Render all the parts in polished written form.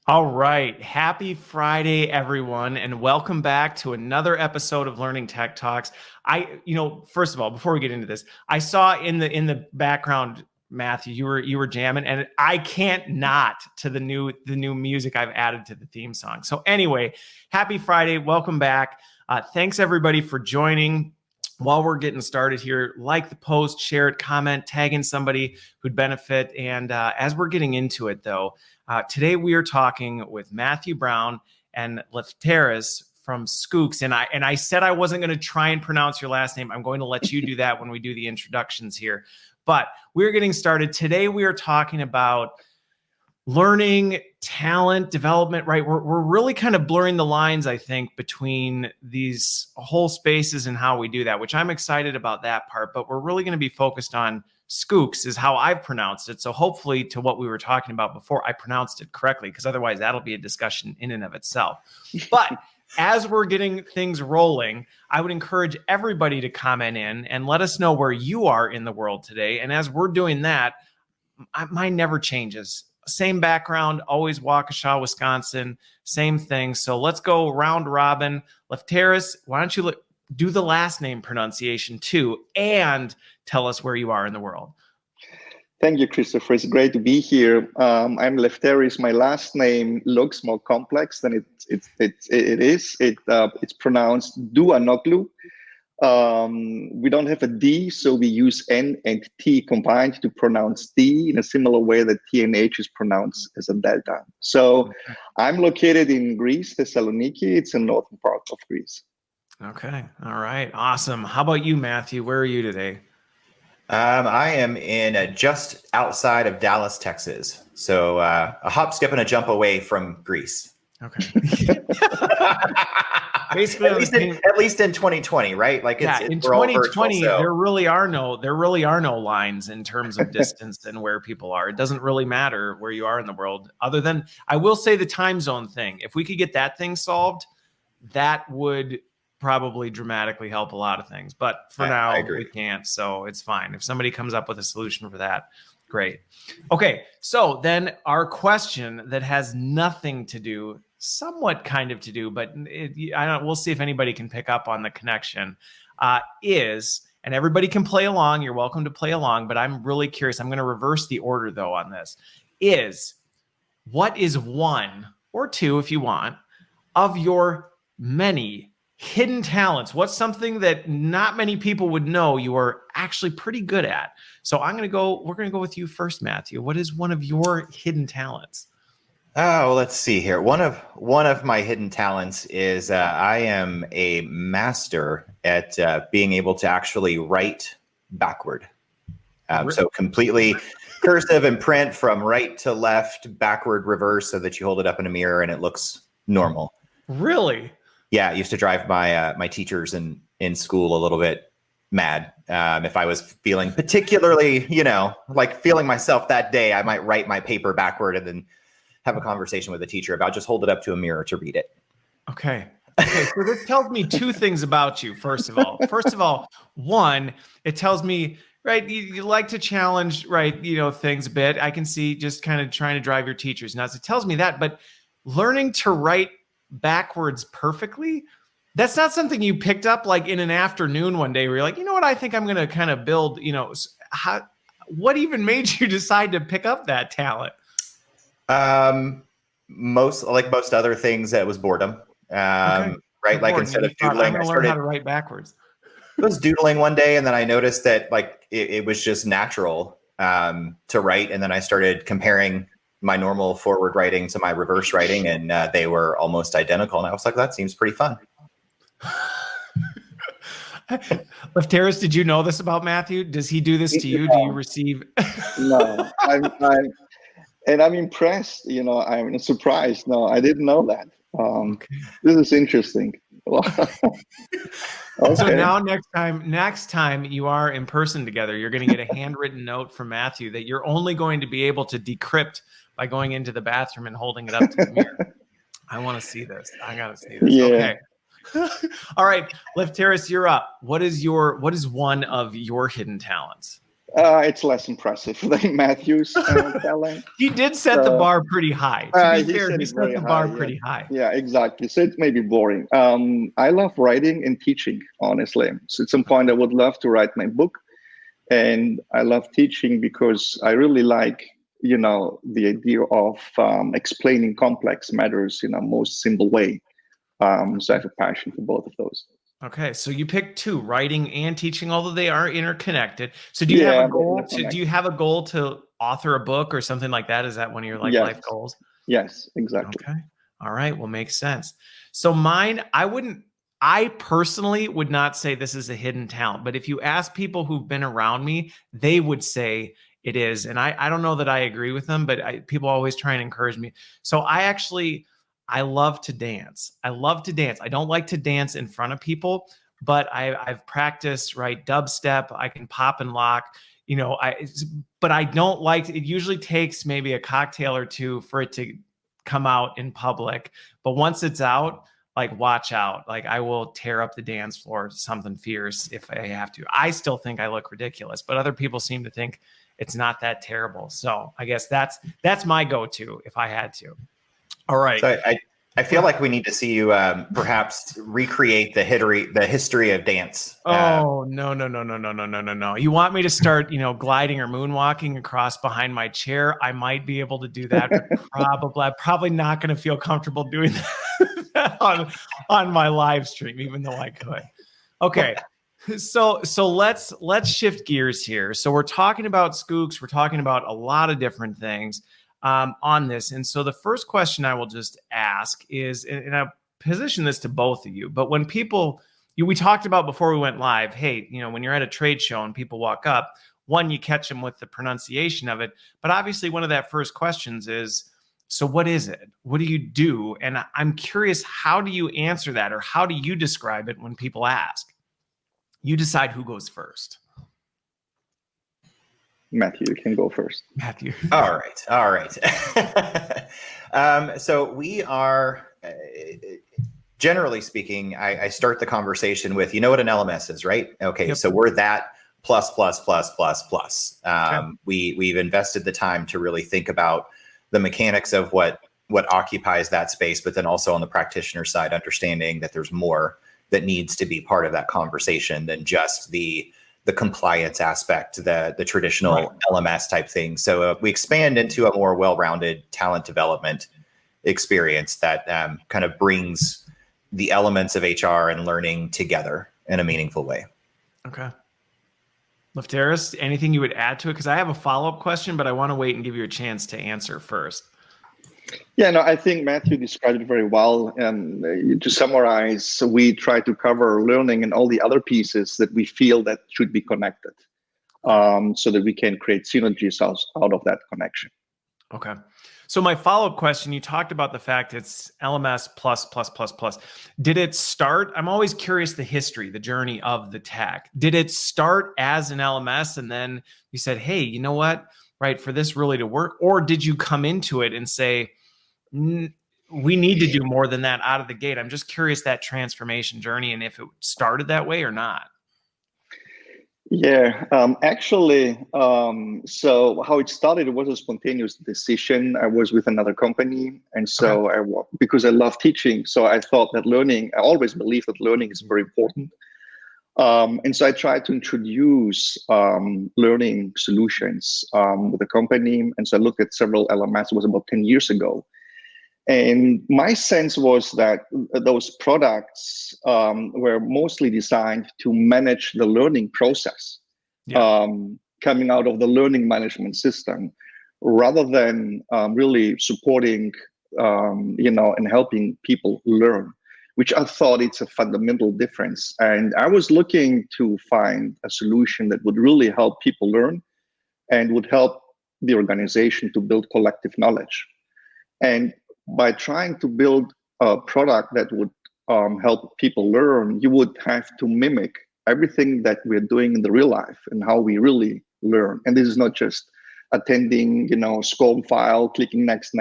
All right. Happy Friday, everyone, and welcome back to another episode of Learning Tech Talks. First of all, before we get into this, I saw in the background, Matthew, you were jamming, and I can't not to the new music I've added to the theme song. So anyway, happy Friday. Welcome back. Thanks everybody for joining. While we're getting started here, like the post, share it, comment, tag in somebody who'd benefit. And as we're getting into it, though, today we are talking with Matthew Brown and Lefteris from SchooX. And I said I wasn't going to try and pronounce your last name. I'm going to let you do that when we do the introductions here. But we're getting started. Today we are talking about learning, talent, development, right? We're really kind of blurring the lines, I think, between these whole spaces and how we do that, which I'm excited about that part. But we're really going to be focused on SchooX is how I've pronounced it. So hopefully to what we were talking about before, I pronounced it correctly, because otherwise that'll be a discussion in and of itself. But as we're getting things rolling, I would encourage everybody to comment in and let us know where you are in the world today. And as we're doing that, mine never changes. Same background, always Waukesha, Wisconsin, same thing. So let's go round robin. Lefteris, why don't you do the last name pronunciation too, and tell us where you are in the world. Thank you, Christopher. It's great to be here. I'm Lefteris. My last name looks more complex than it is. It's pronounced Duanoglu. We don't have a D, so we use N and T combined to pronounce D in a similar way that T and H is pronounced as a delta. So I'm located in Greece, Thessaloniki. It's a northern part of Greece. Okay. All right. Awesome. How about you, Matthew? Where are you today? I am in just outside of Dallas, Texas. So a hop, skip, and a jump away from Greece. Okay. Basically, at least in 2020, right? Like in 2020, so. there really are no lines in terms of distance and where people are. It doesn't really matter where you are in the world, other than I will say the time zone thing. If we could get that thing solved, that would probably dramatically help a lot of things. But for now, we can't, so it's fine. If somebody comes up with a solution for that, great. Okay, so then our question that has nothing to do, somewhat kind of to do, but we'll see if anybody can pick up on the connection, is, and everybody can play along, you're welcome to play along, but I'm really curious, I'm going to reverse the order though on this, is what is one or two, if you want, of your many hidden talents? What's something that not many people would know you are actually pretty good at? So we're going to go with you first, Matthew. What is one of your hidden talents? Oh, let's see here. One of my hidden talents is I am a master at being able to actually write backward. So completely cursive and print from right to left, backward, reverse, so that you hold it up in a mirror and it looks normal. Really? Yeah, it used to drive my teachers in school a little bit mad. If I was feeling particularly, like feeling myself that day, I might write my paper backward and then have a conversation with the teacher about just hold it up to a mirror to read it. Okay, so this tells me two things about you, first of all. One, it tells me, right, you like to challenge, right, things a bit. I can see just kind of trying to drive your teachers nuts. It tells me that, but learning to write backwards perfectly, that's not something you picked up like in an afternoon one day where you're like, you know what, I think I'm going to kind of build, what even made you decide to pick up that talent? Most other things, it was boredom. Okay. Right? Like instead of doodling, I learned how to write backwards. I was doodling one day, and then I noticed that like it was just natural to write, and then I started comparing my normal forward writing to my reverse writing, and they were almost identical. And I was like, that seems pretty fun. Lefteris, did you know this about Matthew? Does he do this to you? Do you receive? No, I'm impressed. I'm surprised. No, I didn't know that. Okay. This is interesting. Okay. So now next time you are in person together, you're going to get a handwritten note from Matthew that you're only going to be able to decrypt by going into the bathroom and holding it up to the mirror. I want to see this. I got to see this. Yeah. Okay. All right, Lefteris, you're up. What is one of your hidden talents? It's less impressive than Matthew's talent. He did set the bar pretty high. To be He fair, set he it set very the high. bar Yeah. pretty high. Yeah, exactly. So it may be boring. I love writing and teaching, honestly. So at some point, I would love to write my book, and I love teaching because I really like, the idea of explaining complex matters in a most simple way. So I have a passion for both of those. Okay, so you picked two, writing and teaching, although they are interconnected. So do you have a goal to author a book or something like that? Is that one of your Yes. life goals? Yes, exactly. Okay. All right. Well, makes sense. So mine, I personally would not say this is a hidden talent, but if you ask people who've been around me, they would say it is. And I don't know that I agree with them, but people always try and encourage me. So I love to dance. I love to dance. I don't like to dance in front of people, but I've practiced, right? Dubstep. I can pop and lock, but I don't like, it usually takes maybe a cocktail or two for it to come out in public. But once it's out, watch out. I will tear up the dance floor, something fierce if I have to. I still think I look ridiculous, but other people seem to think it's not that terrible. So I guess that's my go-to if I had to. All right. So I feel like we need to see you perhaps recreate the history of dance. Oh, no. You want me to start, gliding or moonwalking across behind my chair? I might be able to do that, but I'm probably not going to feel comfortable doing that on my live stream, even though I could. Okay. So let's shift gears here. So we're talking about SchooX. We're talking about a lot of different things on this. And so the first question I will just ask is, and I position this to both of you, but when people, we talked about before we went live, hey, when you're at a trade show and people walk up, one, you catch them with the pronunciation of it. But obviously one of that first questions is, so what is it? What do you do? And I'm curious, how do you answer that? Or how do you describe it when people ask? You decide who goes first. Matthew, you can go first. Matthew. All right. So we are, generally speaking, I start the conversation with, you know what an LMS is, right? Okay, yep. So we're that plus. Okay. We've invested the time to really think about the mechanics of what occupies that space, but then also on the practitioner side, understanding that there's more that needs to be part of that conversation than just the compliance aspect, the traditional right. LMS type thing. So we expand into a more well-rounded talent development experience that kind of brings the elements of HR and learning together in a meaningful way. Okay. Lefteris, anything you would add to it? Because I have a follow-up question, but I want to wait and give you a chance to answer first. Yeah, no, I think Matthew described it very well. To summarize, we try to cover learning and all the other pieces that we feel that should be connected, so that we can create synergies out of that connection. Okay. So my follow-up question, you talked about the fact it's LMS plus. Did it start? I'm always curious the history, the journey of the tech. Did it start as an LMS and then you said, hey, you know what? Right, for this really to work? Or did you come into it and say, we need to do more than that out of the gate? I'm just curious that transformation journey and if it started that way or not. Yeah, actually, so how it started, it was a spontaneous decision. I was with another company. And so okay. Because I love teaching, so I thought that I always believe that learning is very important. And so I tried to introduce learning solutions with the company. And so I looked at several LMS. It was about 10 years ago. And my sense was that those products were mostly designed to manage the learning process, coming out of the learning management system, rather than really supporting, and helping people learn, which I thought it's a fundamental difference. And I was looking to find a solution that would really help people learn and would help the organization to build collective knowledge. And by trying to build a product that would help people learn, you would have to mimic everything that we're doing in the real life and how we really learn. And this is not just attending, SCORM file, clicking next,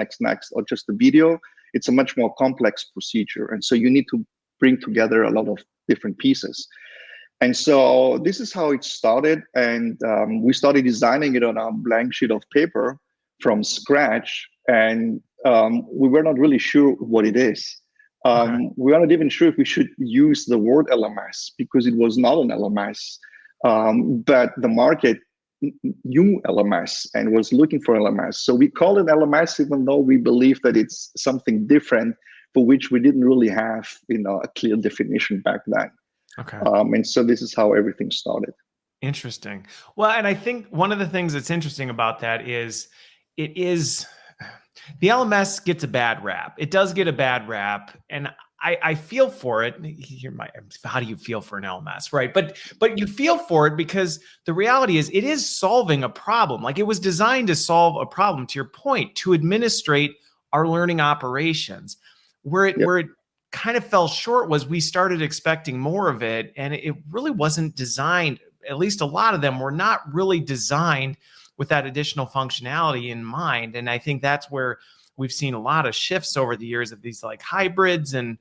or just a video. It's a much more complex procedure. And so you need to bring together a lot of different pieces. And so this is how it started. And we started designing it on a blank sheet of paper from scratch. And we were not really sure what it is. We were not even sure if we should use the word LMS because it was not an LMS. But the market knew LMS and was looking for LMS. So we call it LMS, even though we believe that it's something different for which we didn't really have, a clear definition back then. Okay. And so this is how everything started. Interesting. Well, and I think one of the things that's interesting about that is the LMS gets a bad rap. It does get a bad rap, and I feel for it. How do you feel for an LMS, right? But you feel for it because the reality is it is solving a problem. Like, it was designed to solve a problem, to your point, to administrate our learning operations. Where it kind of fell short was we started expecting more of it, and it really wasn't designed. At least a lot of them were not really designed with that additional functionality in mind. And I think that's where we've seen a lot of shifts over the years of these like hybrids and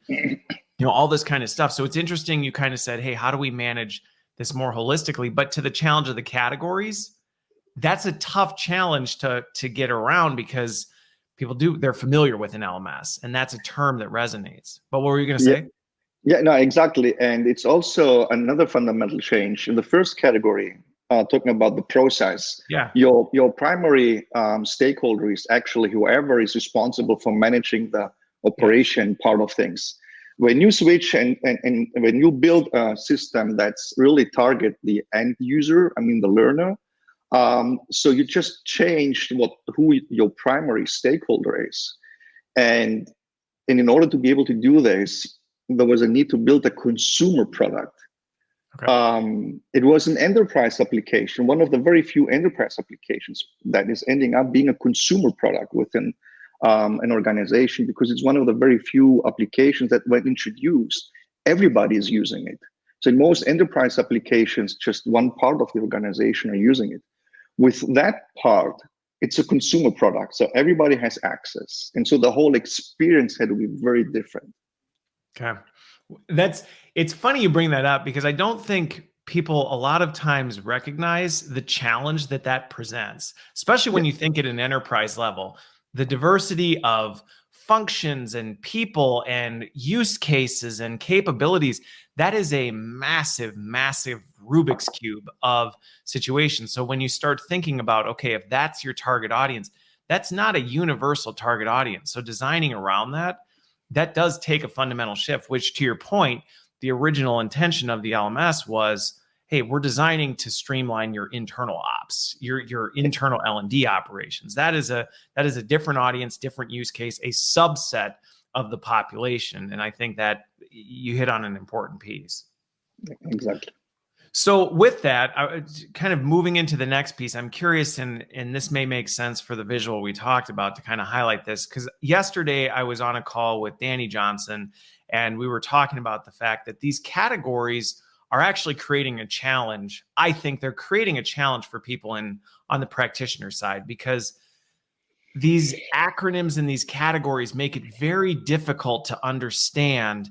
all this kind of stuff. So it's interesting. You kind of said, hey, how do we manage this more holistically? But to the challenge of the categories, that's a tough challenge to get around because they're familiar with an LMS, and that's a term that resonates. But what were you going to say? Yeah, no, exactly. And it's also another fundamental change. In the first category, talking about the process, your primary stakeholder is actually whoever is responsible for managing the operation part of things. When you switch and when you build a system that's really target the end user, the learner, so you just changed who your primary stakeholder is. And in order to be able to do this, there was a need to build a consumer product. Okay. It was an enterprise application, one of the very few enterprise applications that is ending up being a consumer product within an organization, because it's one of the very few applications that when introduced, everybody is using it. So in most enterprise applications, just one part of the organization are using it. With that part, it's a consumer product, so everybody has access. And so the whole experience had to be very different. Okay. It's funny you bring that up, because I don't think people a lot of times recognize the challenge that presents, especially when you think at an enterprise level. The diversity of functions and people and use cases and capabilities, that is a massive, massive Rubik's Cube of situations. So when you start thinking about, okay, if that's your target audience, that's not a universal target audience. So designing around that does take a fundamental shift, which, to your point, the original intention of the LMS was, hey, we're designing to streamline your internal ops, your internal L&D operations. That is a different audience, different use case, a subset of the population. And I think that you hit on an important piece. Exactly. So with that, kind of moving into the next piece, I'm curious, and this may make sense for the visual we talked about to kind of highlight this, because yesterday I was on a call with Danny Johnson, and we were talking about the fact that these categories are actually creating a challenge. I think they're creating a challenge for people on the practitioner side, because these acronyms and these categories make it very difficult to understand.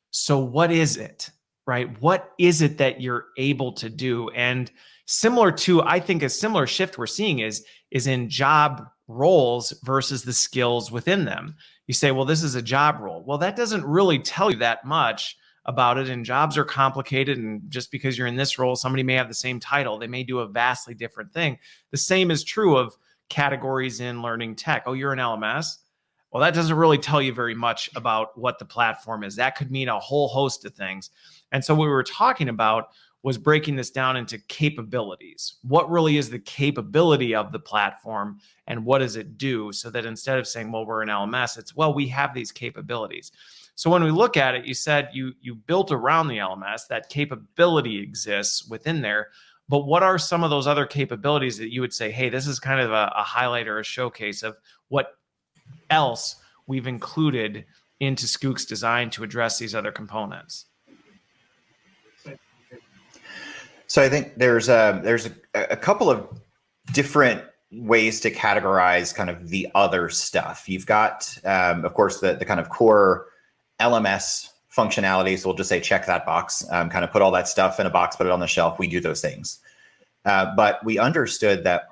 So what is it, right? What is it that you're able to do? And similar to, I think a similar shift we're seeing is in job roles versus the skills within them. You say, well, this is a job role. Well, that doesn't really tell you that much about it, and jobs are complicated, and just because you're in this role, somebody may have the same title, they may do a vastly different thing. The same is true of categories in learning tech. Oh, you're an LMS? Well, that doesn't really tell you very much about what the platform is. That could mean a whole host of things. And so what we were talking about was breaking this down into capabilities. What really is the capability of the platform, and what does it do? So that instead of saying, well, we're an LMS, it's, well, we have these capabilities. So when we look at it, you said you built around the LMS, that capability exists within there. But what are some of those other capabilities that you would say, hey, this is kind of a highlight or a showcase of what else we've included into SchooX design to address these other components? So I think there's a couple of different ways to categorize kind of the other stuff. You've got, of course, the kind of core LMS functionality. So we'll just say, check that box, kind of put all that stuff in a box, put it on the shelf. We do those things. But we understood that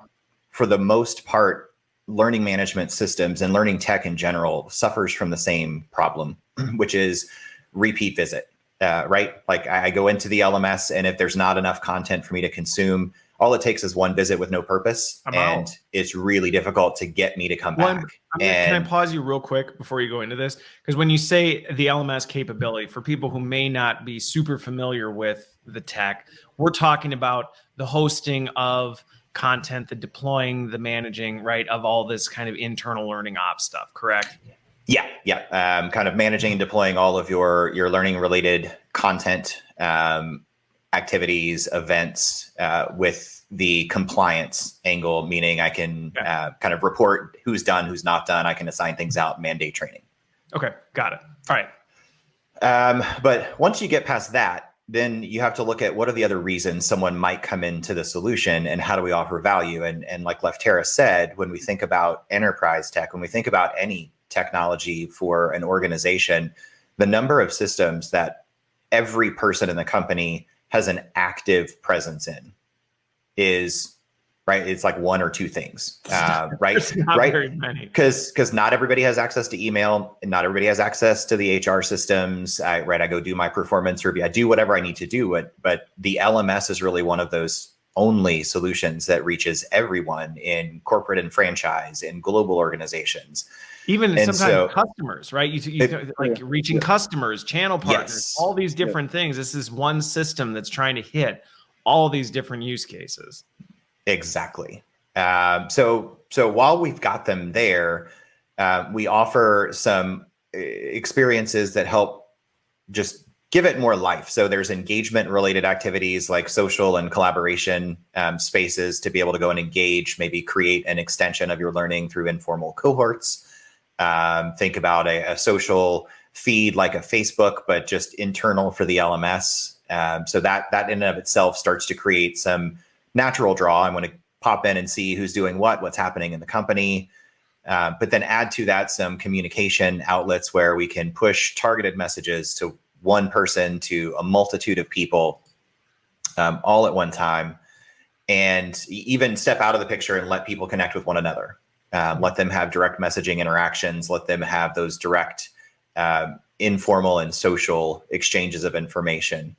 for the most part, learning management systems and learning tech in general suffers from the same problem, which is repeat visit, right? Like I go into the LMS, and if there's not enough content for me to consume, all it takes is one visit with no purpose. And it's really difficult to get me to come back. Can I pause you real quick before you go into this? Because when you say the LMS capability, for people who may not be super familiar with the tech, we're talking about the hosting of content, the deploying, the managing, right, of all this kind of internal learning ops stuff, correct? Yeah. Kind of managing and deploying all of your learning related content, activities, events, with the compliance angle, meaning I can kind of report who's done, who's not done. I can assign things out, mandate training. Okay, got it. All right. But once you get past that, then you have to look at what are the other reasons someone might come into the solution, and how do we offer value? And like Leftera said, when we think about enterprise tech, when we think about any technology for an organization, the number of systems that every person in the company has an active presence in is, right, it's like one or two things, right? It's not right? very many. Because not everybody has access to email, and not everybody has access to the HR systems. I go do my performance review. I do whatever I need to do, but the LMS is really one of those only solutions that reaches everyone in corporate and franchise, in global organizations. Even and sometimes customers, right? Reaching customers, channel partners, all these different things. This is one system that's trying to hit all these different use cases. Exactly. So while we've got them there, we offer some experiences that help just give it more life. So there's engagement related activities like social and collaboration spaces to be able to go and engage, maybe create an extension of your learning through informal cohorts. Think about a social feed like a Facebook, but just internal for the LMS. So that in and of itself starts to create some natural draw. I want to pop in and see who's doing what's happening in the company. But then add to that some communication outlets where we can push targeted messages to one person, to a multitude of people, all at one time, and even step out of the picture and let people connect with one another. Let them have direct messaging interactions. Let them have those direct, informal and social exchanges of information.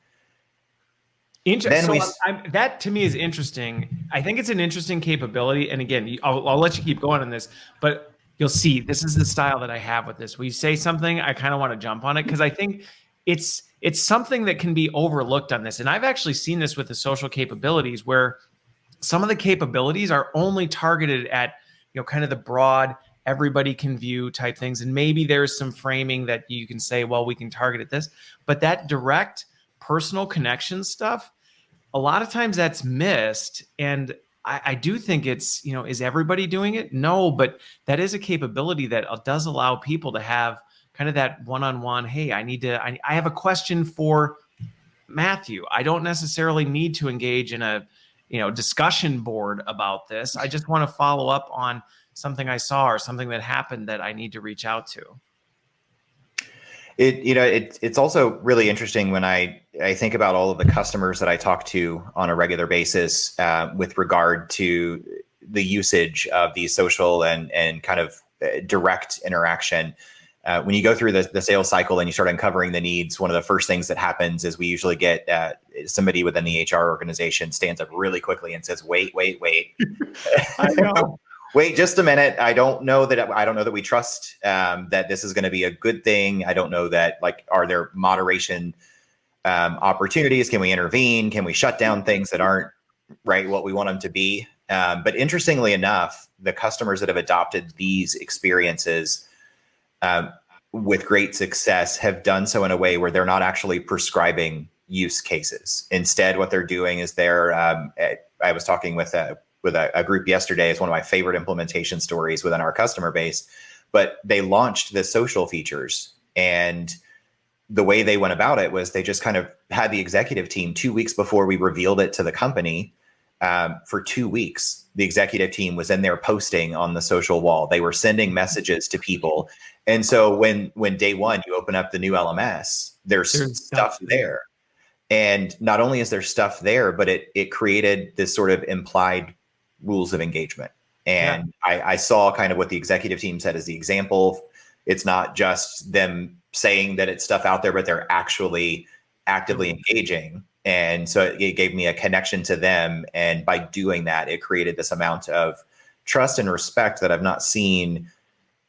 That to me is interesting. I think it's an interesting capability. And again, I'll let you keep going on this, but you'll see this is the style that I have with this. When you say something, I kind of want to jump on it because I think it's something that can be overlooked on this. And I've actually seen this with the social capabilities where some of the capabilities are only targeted at, kind of the broad, everybody can view type things. And maybe there's some framing that you can say, well, we can target at this, but that direct personal connection stuff, a lot of times that's missed. And I do think it's, is everybody doing it? No, but that is a capability that does allow people to have kind of that one-on-one, hey, I have a question for Matthew. I don't necessarily need to engage in a, discussion board about this. I just want to follow up on something I saw or something that happened that I need to reach out to. It's also really interesting when I think about all of the customers that I talk to on a regular basis with regard to the usage of the social and kind of direct interaction. When you go through the sales cycle and you start uncovering the needs, one of the first things that happens is we usually get somebody within the HR organization stands up really quickly and says, wait. I know. Wait just a minute. I don't know that we trust that this is going to be a good thing. I don't know that, are there moderation opportunities? Can we intervene? Can we shut down things that aren't what we want them to be? But interestingly enough, the customers that have adopted these experiences with great success have done so in a way where they're not actually prescribing use cases. Instead, what they're doing is I was talking with a group yesterday. It's one of my favorite implementation stories within our customer base, but they launched the social features, and the way they went about it was they just kind of had the executive team 2 weeks before we revealed it to the company, for 2 weeks, the executive team was in there posting on the social wall. They were sending messages to people. And so when day one, you open up the new LMS, there's stuff there. And not only is there stuff there, but it created this sort of implied rules of engagement. And I saw kind of what the executive team said as the example. It's not just them saying that it's stuff out there, but they're actually actively engaging. And so it gave me a connection to them. And by doing that, it created this amount of trust and respect that I've not seen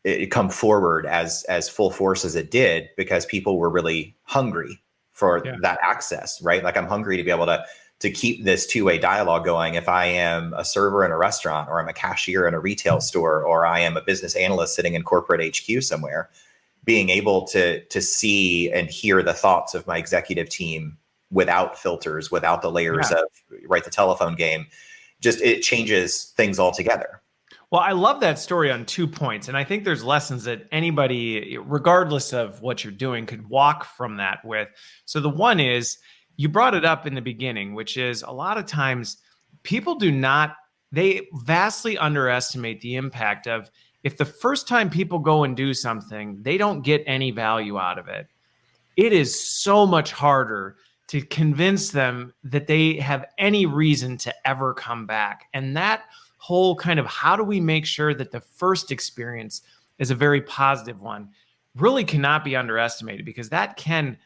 it come forward as full force as it did, because people were really hungry for that access, right? Like, I'm hungry to be able to keep this two-way dialogue going. If I am a server in a restaurant, or I'm a cashier in a retail store, or I am a business analyst sitting in corporate HQ somewhere, being able to see and hear the thoughts of my executive team without filters, without the layers of the telephone game, just it changes things altogether. Well, I love that story on 2 points. And I think there's lessons that anybody, regardless of what you're doing, could walk from that with. So the one is, you brought it up in the beginning, which is a lot of times people they vastly underestimate the impact of, if the first time people go and do something, they don't get any value out of it. It is so much harder to convince them that they have any reason to ever come back. And that whole kind of, how do we make sure that the first experience is a very positive one, really cannot be underestimated, because that can,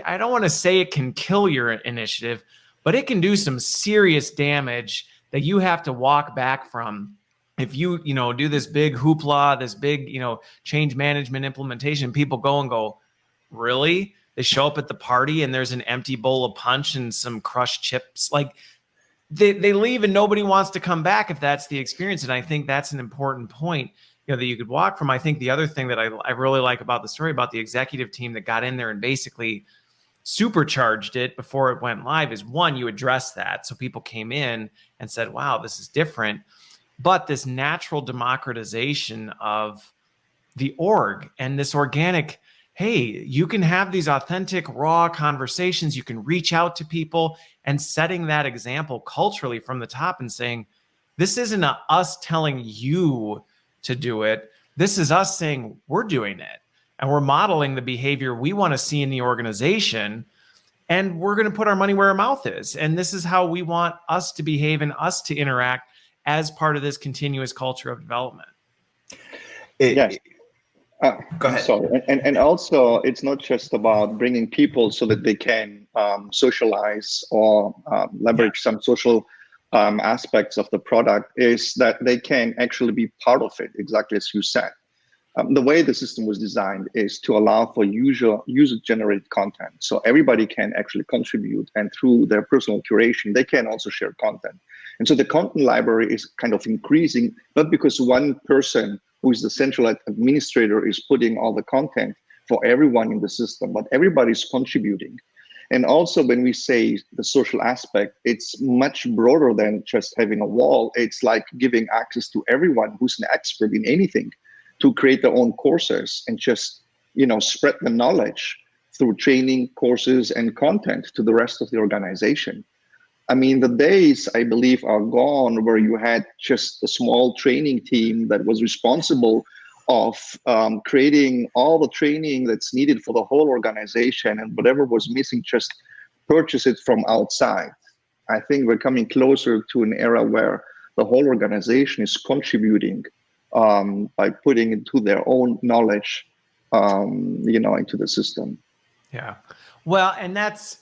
I don't want to say it can kill your initiative, but it can do some serious damage that you have to walk back from. If you do this big hoopla, this big, change management implementation, people go and go, really? They show up at the party and there's an empty bowl of punch and some crushed chips. Like, they leave and nobody wants to come back if that's the experience. And I think that's an important point, that you could walk from. I think the other thing that I really like about the story about the executive team that got in there and basically supercharged it before it went live is, one, you address that. So people came in and said, wow, this is different. But this natural democratization of the org and this organic, hey, you can have these authentic, raw conversations. You can reach out to people, and setting that example culturally from the top and saying, this isn't us telling you to do it. This is us saying we're doing it, and we're modeling the behavior we want to see in the organization. And we're going to put our money where our mouth is. And this is how we want us to behave and us to interact as part of this continuous culture of development. Yes. Go ahead. Sorry. And also, it's not just about bringing people so that they can socialize or leverage some social aspects of the product, is that they can actually be part of it, exactly as you said. The way the system was designed is to allow for user-generated content. So everybody can actually contribute, and through their personal curation, they can also share content. And so the content library is kind of increasing, not because one person who is the central administrator is putting all the content for everyone in the system, but everybody's contributing. And also, when we say the social aspect, it's much broader than just having a wall. It's like giving access to everyone who's an expert in anything to create their own courses and just, spread the knowledge through training, courses, and content to the rest of the organization. I mean, the days, I believe, are gone where you had just a small training team that was responsible of creating all the training that's needed for the whole organization, and whatever was missing, just purchase it from outside. I think we're coming closer to an era where the whole organization is contributing by putting into their own knowledge, into the system. Yeah. Well, and that's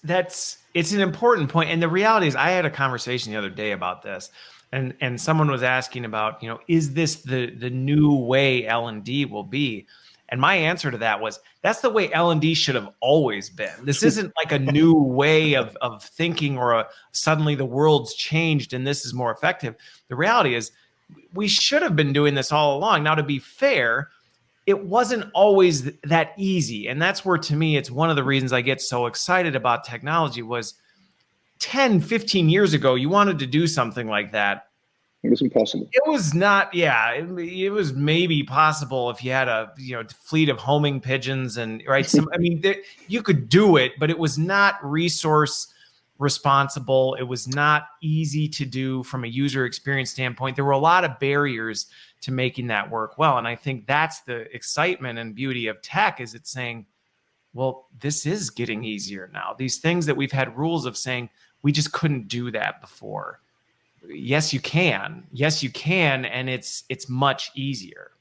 it's an important point. And the reality is, I had a conversation the other day about this, and someone was asking about, is this the new way L&D will be? And my answer to that was, that's the way L&D should have always been. This isn't like a new way of thinking, or suddenly the world's changed and this is more effective. The reality is, we should have been doing this all along. Now, to be fair, it wasn't always that easy. And that's where, to me, it's one of the reasons I get so excited about technology. Was 10, 15 years ago, you wanted to do something like that, it was impossible. It was not, it was maybe possible if you had a fleet of homing pigeons and you could do it, but it was not resource responsible. It was not easy to do from a user experience standpoint. There were a lot of barriers to making that work well. And I think that's the excitement and beauty of tech, is it's saying, well, this is getting easier now. These things that we've had rules of saying, we just couldn't do that before. Yes, you can. Yes, you can. And it's much easier.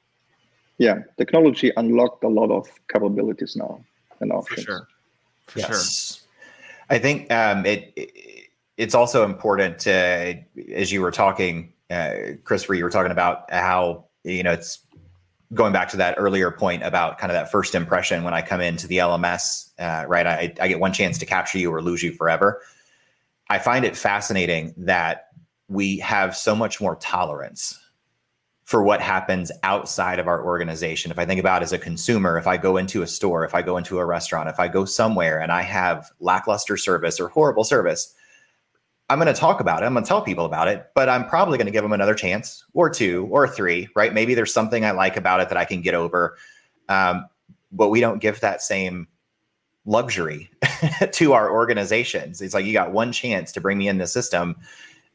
Yeah, technology unlocked a lot of capabilities now and options. For sure. For Yes. I think it's also important to, as you were talking, Christopher, you were talking about how, it's going back to that earlier point about kind of that first impression when I come into the LMS, right? I get one chance to capture you or lose you forever. I find it fascinating that we have so much more tolerance for what happens outside of our organization. If I think about as a consumer, if I go into a store, if I go into a restaurant, if I go somewhere and I have lackluster service or horrible service, I'm going to talk about it. I'm going to tell people about it, but I'm probably going to give them another chance or two or three, right? Maybe there's something I like about it that I can get over. But we don't give that same luxury to our organizations. It's like, you got one chance to bring me in the system.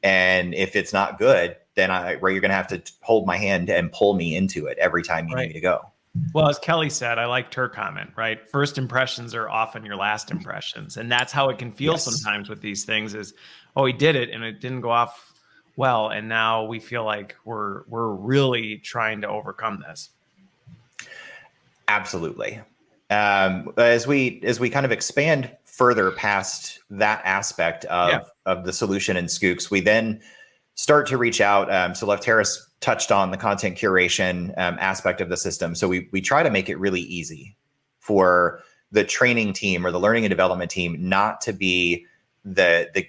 And if it's not good, then you're going to have to hold my hand and pull me into it every time you need me to go. Well, as Kelly said, I liked her comment, right? First impressions are often your last impressions. And that's how it can feel sometimes with these things is, oh, he did it and it didn't go off well. And now we feel like we're really trying to overcome this. Absolutely. As we kind of expand further past that aspect of the solution in SchooX, we then start to reach out. So Lefteris touched on the content curation aspect of the system. So we try to make it really easy for the training team or the learning and development team not to be the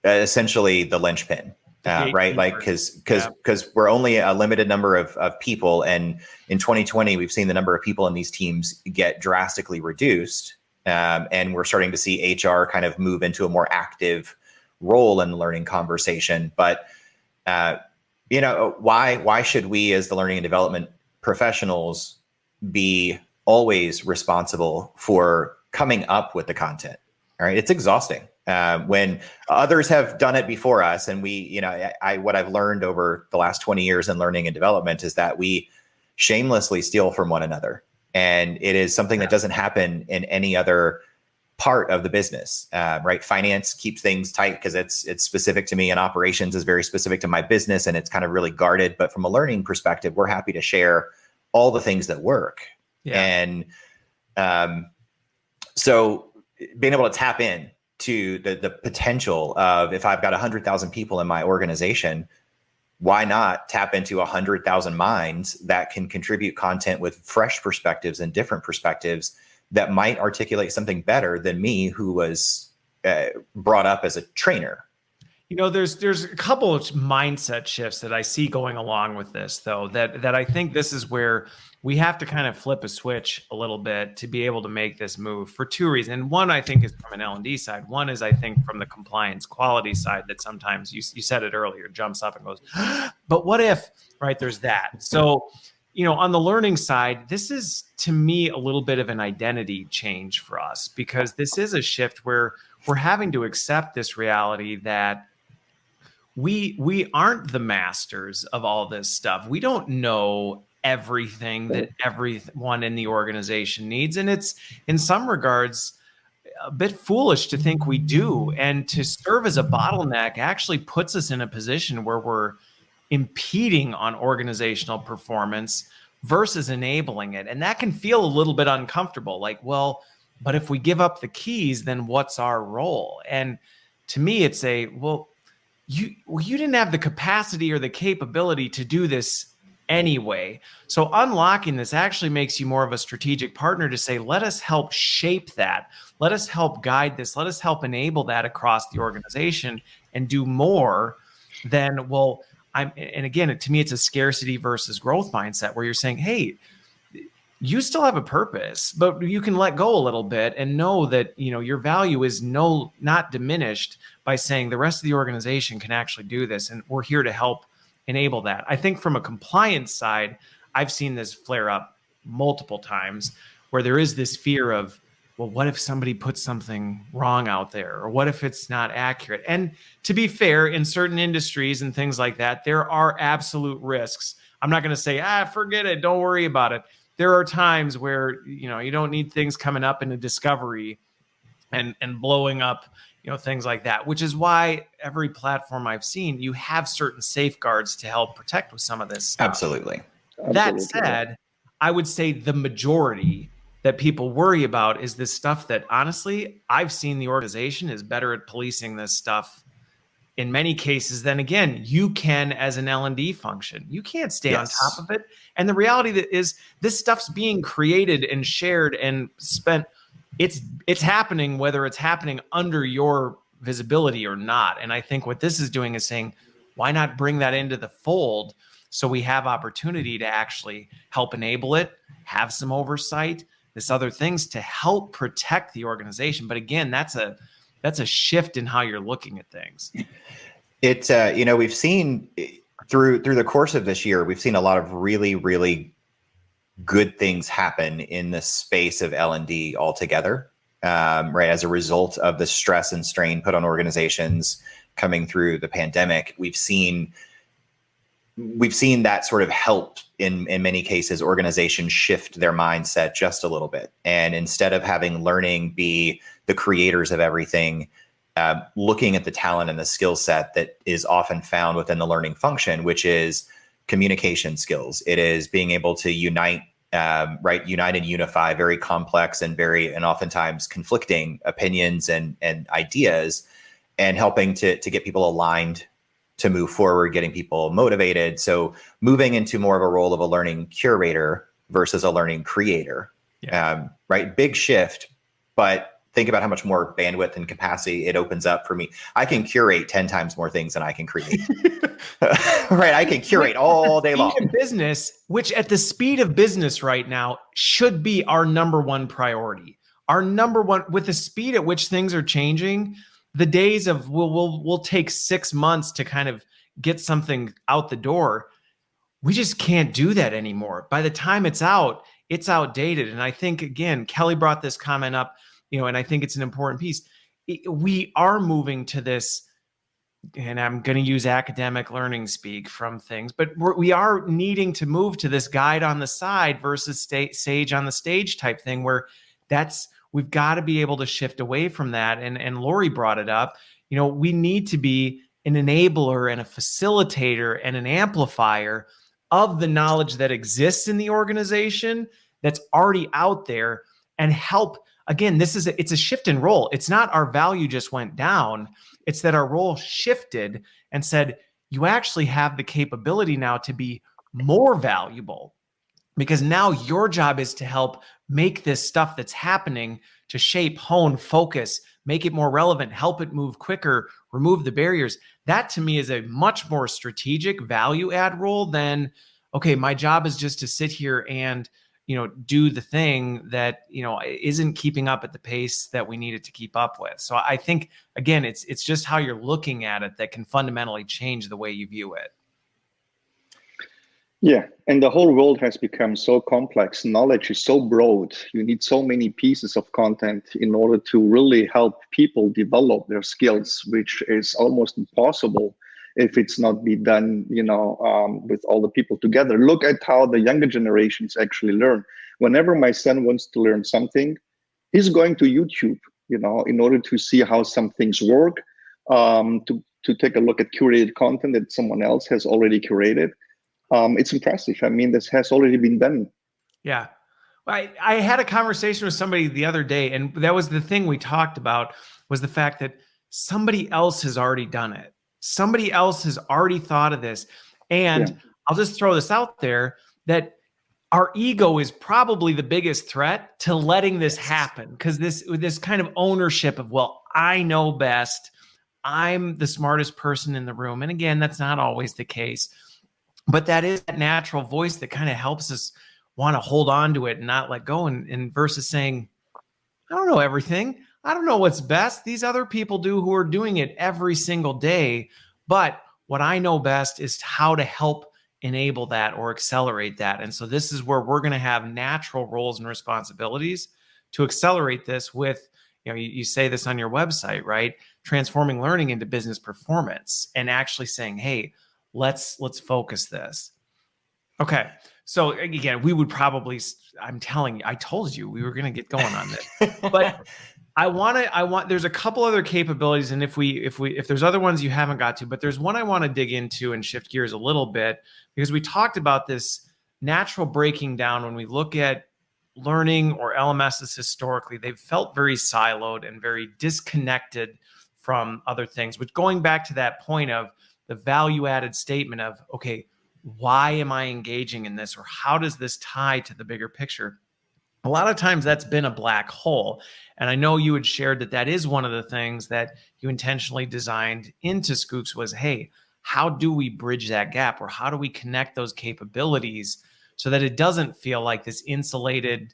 essentially the linchpin. Right? Like, because we're only a limited number of people. And in 2020, we've seen the number of people in these teams get drastically reduced. And we're starting to see HR kind of move into a more active role in the learning conversation. But, why should we as the learning and development professionals be always responsible for coming up with the content? All right. It's exhausting. When others have done it before us, and what I've learned over the last 20 years in learning and development is that we shamelessly steal from one another. And it is something that doesn't happen in any other part of the business, right? Finance keeps things tight because it's specific to me, and operations is very specific to my business, and it's kind of really guarded. But from a learning perspective, we're happy to share all the things that work. And so being able to tap in to the potential of, if I've got 100,000 people in my organization, why not tap into 100,000 minds that can contribute content with fresh perspectives and different perspectives that might articulate something better than me, who was brought up as a trainer. There's a couple of mindset shifts that I see going along with this, though, that I think this is where we have to kind of flip a switch a little bit to be able to make this move for two reasons. And one, I think, is from an L&D side. One is, I think, from the compliance quality side, that sometimes you said it earlier, jumps up and goes, but what if, right? There's that. So, on the learning side, this is, to me, a little bit of an identity change for us, because this is a shift where we're having to accept this reality that we aren't the masters of all this stuff. We don't know everything that everyone in the organization needs. And it's, in some regards, a bit foolish to think we do. And to serve as a bottleneck actually puts us in a position where we're impeding on organizational performance versus enabling it. And that can feel a little bit uncomfortable. Like, well, but if we give up the keys, then what's our role? And to me, it's you didn't have the capacity or the capability to do this anyway. So unlocking this actually makes you more of a strategic partner to say, let us help shape that. Let us help guide this. Let us help enable that across the organization and do more than, well, and again, to me, it's a scarcity versus growth mindset where you're saying, hey, you still have a purpose, but you can let go a little bit and know that, your value is not diminished by saying the rest of the organization can actually do this. And we're here to help enable that. I think from a compliance side, I've seen this flare up multiple times where there is this fear of, well, what if somebody puts something wrong out there? Or what if it's not accurate? And to be fair, in certain industries and things like that, there are absolute risks. I'm not going to say, forget it, don't worry about it. There are times where, you don't need things coming up in a discovery and blowing up, things like that, which is why every platform I've seen, you have certain safeguards to help protect with some of this stuff. Absolutely. That said, I would say the majority that people worry about is this stuff that honestly, I've seen the organization is better at policing this stuff in many cases than, again, you can as an L&D function. You can't stay on top of it. And the reality that is this stuff's being created and shared and spent. It's happening, whether it's happening under your visibility or not. And I think what this is doing is saying, why not bring that into the fold so we have opportunity to actually help enable it, have some oversight, this other things to help protect the organization. But again, that's a shift in how you're looking at things. It's we've seen through the course of this year, we've seen a lot of really, really good things happen in the space of L&D altogether, right? As a result of the stress and strain put on organizations coming through the pandemic, we've seen that sort of help in many cases organizations shift their mindset just a little bit. And instead of having learning be the creators of everything, looking at the talent and the skill set that is often found within the learning function, which is communication skills. It is being able to unite and unify very complex and oftentimes conflicting opinions and ideas, and helping to get people aligned to move forward, getting people motivated. So moving into more of a role of a learning curator versus a learning creator, right? Big shift, but think about how much more bandwidth and capacity it opens up for me. I can curate 10 times more things than I can create. Right? I can curate all day long. Business, which at the speed of business right now should be our number one priority. Our number one, with the speed at which things are changing, the days of we'll take 6 months to kind of get something out the door. We just can't do that anymore. By the time it's out, it's outdated. And I think, again, Kelly brought this comment up, and I think it's an important piece. We are moving to this, and I'm going to use academic learning speak from things, but we are needing to move to this guide on the side versus sage on the stage type thing, where we've got to be able to shift away from that. And Lori brought it up. We need to be an enabler and a facilitator and an amplifier of the knowledge that exists in the organization that's already out there, and help. Again, it's a shift in role. It's not our value just went down. It's that our role shifted and said, you actually have the capability now to be more valuable, because now your job is to help make this stuff that's happening to shape, hone, focus, make it more relevant, help it move quicker, remove the barriers. That to me is a much more strategic value add role than, okay, my job is just to sit here and do the thing that, isn't keeping up at the pace that we need it to keep up with. So I think, again, it's just how you're looking at it that can fundamentally change the way you view it. Yeah, and the whole world has become so complex. Knowledge is so broad. You need so many pieces of content in order to really help people develop their skills, which is almost impossible if it's not be done, with all the people together. Look at how the younger generations actually learn. Whenever my son wants to learn something, he's going to YouTube, in order to see how some things work, to take a look at curated content that someone else has already curated. It's impressive. I mean, this has already been done. Yeah. I had a conversation with somebody the other day, and that was the thing we talked about, was the fact that somebody else has already done it. Somebody else has already thought of this. And I'll just throw this out there, that our ego is probably the biggest threat to letting this happen, because this kind of ownership of, well, I know best. I'm the smartest person in the room. And again, that's not always the case. But that is that natural voice that kind of helps us want to hold on to it and not let go. And versus saying, I don't know everything. I don't know what's best. These other people do who are doing it every single day. But what I know best is how to help enable that or accelerate that. And so this is where we're going to have natural roles and responsibilities to accelerate this with, you say this on your website, right? Transforming learning into business performance and actually saying, hey, let's focus this. Okay. So again, we would probably, I'm telling you, I told you we were going to get going on this, but there's a couple other capabilities. And if there's other ones you haven't got to, but there's one I want to dig into and shift gears a little bit, because we talked about this natural breaking down. When we look at learning or LMSs historically, they've felt very siloed and very disconnected from other things, which going back to that point of the value added statement of, okay, why am I engaging in this? Or how does this tie to the bigger picture? A lot of times that's been a black hole. And I know you had shared that is one of the things that you intentionally designed into SchooX was, hey, how do we bridge that gap, or how do we connect those capabilities so that it doesn't feel like this insulated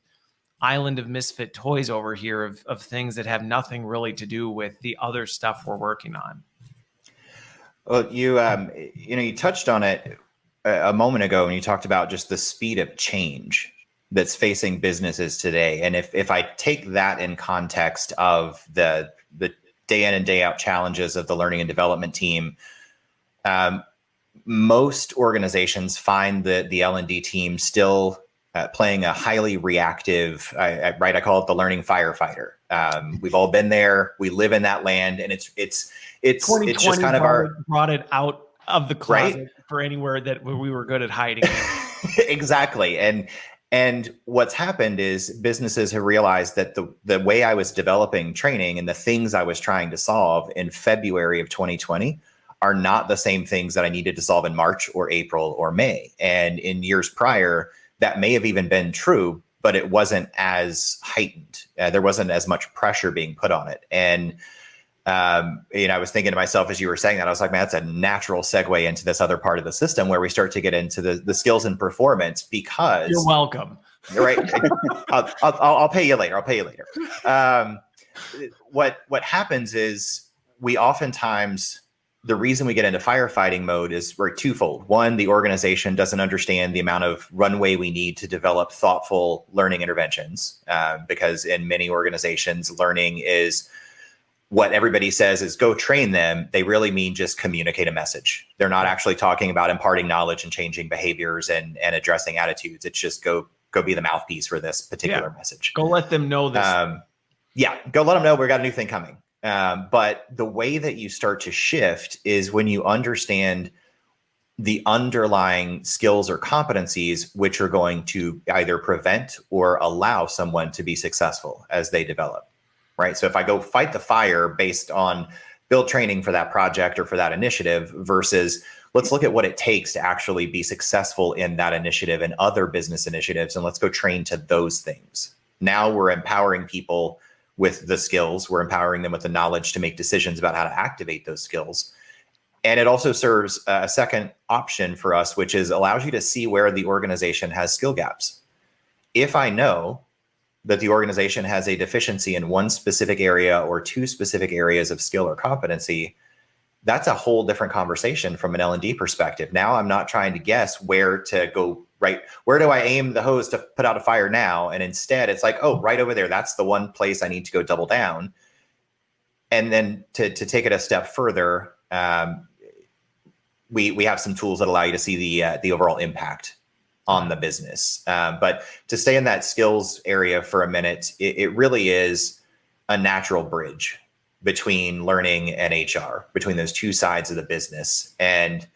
island of misfit toys over here of things that have nothing really to do with the other stuff we're working on? Well, you touched on it a moment ago when you talked about just the speed of change that's facing businesses today. And if I take that in context of the day in and day out challenges of the learning and development team, most organizations find that the L&D team still playing a highly reactive, I call it the learning firefighter. We've all been there. We live in that land, and it's just kind of brought it out of the closet, right? For anywhere that we were good at hiding it. Exactly. And what's happened is businesses have realized that the way I was developing training and the things I was trying to solve in February of 2020 are not the same things that I needed to solve in March or April or May. And in years prior, that may have even been true, but it wasn't as heightened. There wasn't as much pressure being put on it. And I was thinking to myself as you were saying that, I was like, man, that's a natural segue into this other part of the system where we start to get into the skills and performance, because you're welcome. Right. I'll pay you later. I'll pay you later. What happens is we oftentimes, the reason we get into firefighting mode is twofold. One, the organization doesn't understand the amount of runway we need to develop thoughtful learning interventions, because in many organizations, learning is what everybody says is go train them. They really mean just communicate a message. They're not actually talking about imparting knowledge and changing behaviors and addressing attitudes. It's just go be the mouthpiece for this particular message. Go let them know this. Go let them know we got a new thing coming. But the way that you start to shift is when you understand the underlying skills or competencies which are going to either prevent or allow someone to be successful as they develop. Right. So if I go fight the fire based on build training for that project or for that initiative versus let's look at what it takes to actually be successful in that initiative and other business initiatives, and let's go train to those things. Now we're empowering people with the skills. We're empowering them with the knowledge to make decisions about how to activate those skills. And it also serves a second option for us, which is allows you to see where the organization has skill gaps. If I know that the organization has a deficiency in one specific area or two specific areas of skill or competency, that's a whole different conversation from an L&D perspective. Now I'm not trying to guess where to go, right? Where do I aim the hose to put out a fire now? And instead it's like, oh, right over there, that's the one place I need to go double down. And then to take it a step further, we have some tools that allow you to see the overall impact on the business. But to stay in that skills area for a minute, it really is a natural bridge between learning and HR, between those two sides of the business. And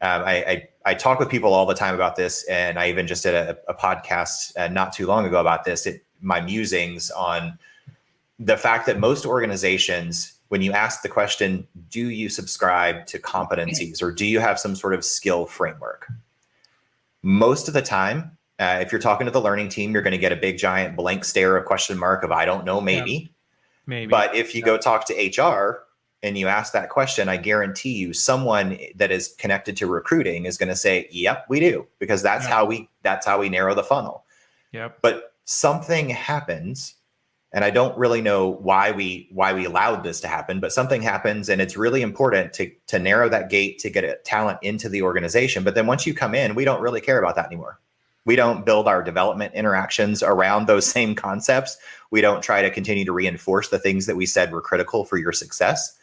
I talk with people all the time about this. And I even just did a podcast not too long ago about this, my musings on the fact that most organizations, when you ask the question, do you subscribe to competencies or do you have some sort of skill framework? Most of the time, if you're talking to the learning team, you're going to get a big giant blank stare of question mark of I don't know, maybe. Yeah, maybe. But if you go talk to HR and you ask that question, I guarantee you someone that is connected to recruiting is going to say, yep, we do, because that's how we narrow the funnel. Yep. But something happens, and I don't really know why we allowed this to happen, but something happens, and it's really important to narrow that gate to get a talent into the organization. But then once you come in, we don't really care about that anymore. We don't build our development interactions around those same concepts. We don't try to continue to reinforce the things that we said were critical for your success.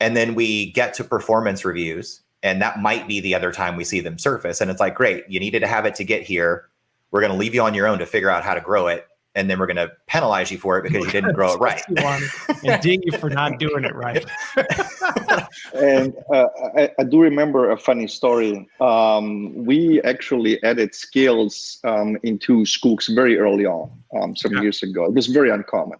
And then we get to performance reviews, and that might be the other time we see them surface. And it's like, great, you needed to have it to get here. We're going to leave you on your own to figure out how to grow it. And then we're going to penalize you for it because you didn't grow it right. And ding you for not doing it right. And I do remember a funny story. We actually added skills into SchooX very early on, some years ago. It was very uncommon.